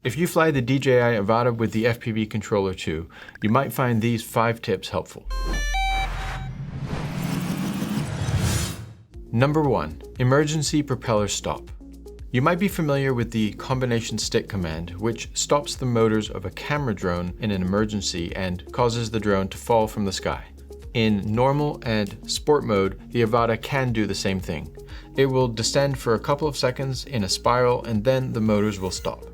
If you fly the DJI Avata with the FPV Controller too, you might find these 5 tips helpful. Number 1. Emergency propeller stop. You might be familiar with the combination stick command, which stops the motors of a camera drone in an emergency and causes the drone to fall from the sky. In normal and sport mode, the Avata can do the same thing. It will descend for a couple of seconds in a spiral and then the motors will stop.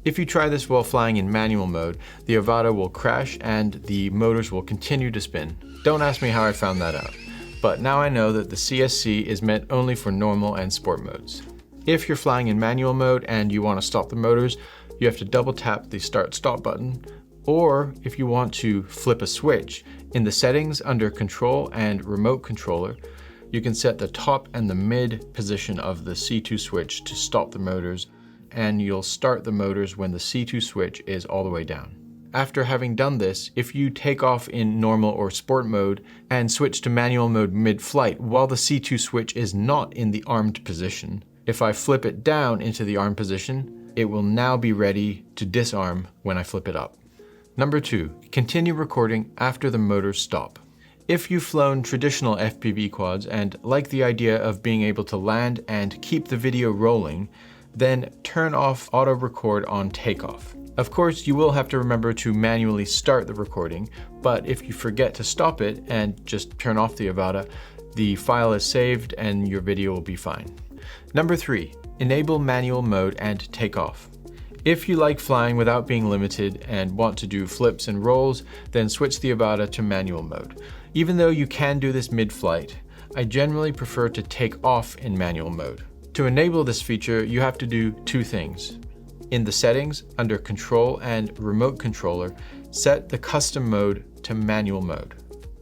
If you try this while flying in manual mode, the Avata will crash and the motors will continue to spin. Don't ask me how I found that out, but now I know that the CSC is meant only for normal and sport modes. If you're flying in manual mode and you want to stop the motors, you have to double tap the start-stop button, or if you want to flip a switch, in the settings under Control and Remote Controller, you can set the top and the mid position of the C2 switch to stop the motors, and you'll start the motors when the C2 switch is all the way down. After having done this, if you take off in normal or sport mode and switch to manual mode mid-flight while the C2 switch is not in the armed position, if I flip it down into the arm position, it will now be ready to disarm when I flip it up. Number 2, continue recording after the motors stop. If you've flown traditional FPV quads and like the idea of being able to land and keep the video rolling, then turn off auto record on takeoff. Of course, you will have to remember to manually start the recording, but if you forget to stop it and just turn off the Avata, the file is saved and your video will be fine. Number 3, enable manual mode and take off. If you like flying without being limited and want to do flips and rolls, then switch the Avata to manual mode. Even though you can do this mid-flight, I generally prefer to take off in manual mode. To enable this feature, you have to do 2 things. In the settings, under Control and Remote Controller, set the custom mode to manual mode.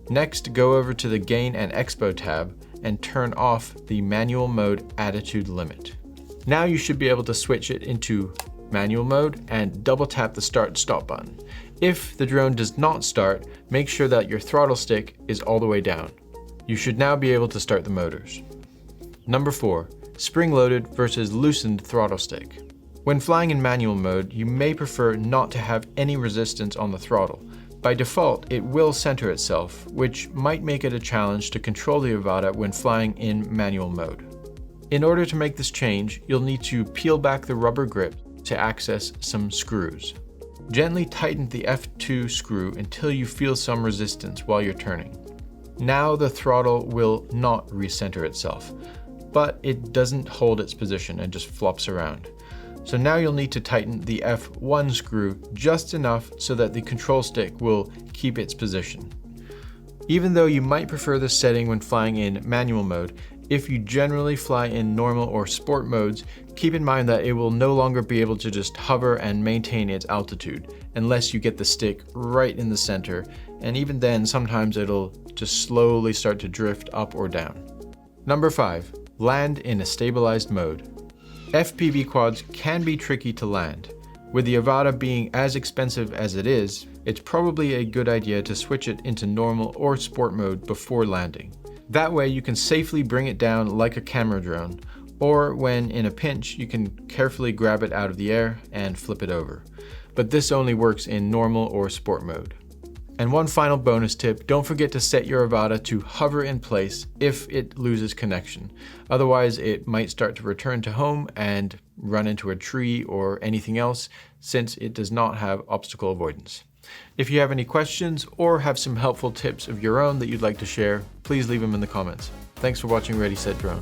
Next, go over to the Gain and Expo tab and turn off the manual mode attitude limit. Now you should be able to switch it into manual mode and double tap the start-stop button. If the drone does not start, make sure that your throttle stick is all the way down. You should now be able to start the motors. Number 4, spring-loaded versus loosened throttle stick. When flying in manual mode, you may prefer not to have any resistance on the throttle. By default, it will center itself, which might make it a challenge to control the Avata when flying in manual mode. In order to make this change, you'll need to peel back the rubber grip to access some screws. Gently tighten the F2 screw until you feel some resistance while you're turning. Now the throttle will not recenter itself, but it doesn't hold its position and just flops around. So now you'll need to tighten the F1 screw just enough so that the control stick will keep its position. Even though you might prefer this setting when flying in manual mode, if you generally fly in normal or sport modes, keep in mind that it will no longer be able to just hover and maintain its altitude unless you get the stick right in the center, and even then sometimes it'll just slowly start to drift up or down. Number 5, land in a stabilized mode. FPV quads can be tricky to land. With the Avata being as expensive as it is, it's probably a good idea to switch it into normal or sport mode before landing. That way you can safely bring it down like a camera drone, or when in a pinch, you can carefully grab it out of the air and flip it over. But this only works in normal or sport mode. And one final bonus tip, don't forget to set your Avata to hover in place if it loses connection. Otherwise, it might start to return to home and run into a tree or anything else, since it does not have obstacle avoidance. If you have any questions or have some helpful tips of your own that you'd like to share, please leave them in the comments. Thanks for watching Ready Set Drone.